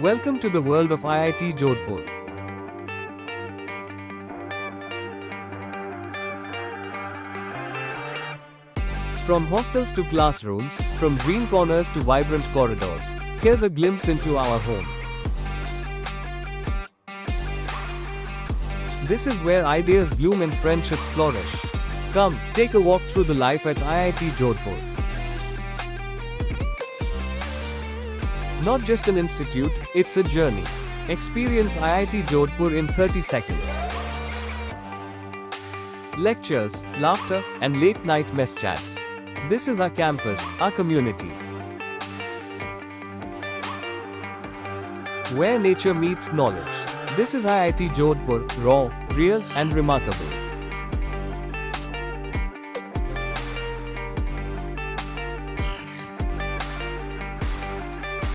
Welcome to the world of IIT Jodhpur. From hostels to classrooms, from green corners to vibrant corridors, here's a glimpse into our home. This is where ideas bloom and friendships flourish. Come, take a walk through the life at IIT Jodhpur. Not just an institute, it's a journey. Experience IIT Jodhpur in 30 seconds. Lectures, laughter, and late-night mess chats. This is our campus, our community. Where nature meets knowledge. This is IIT Jodhpur, raw, real, and remarkable.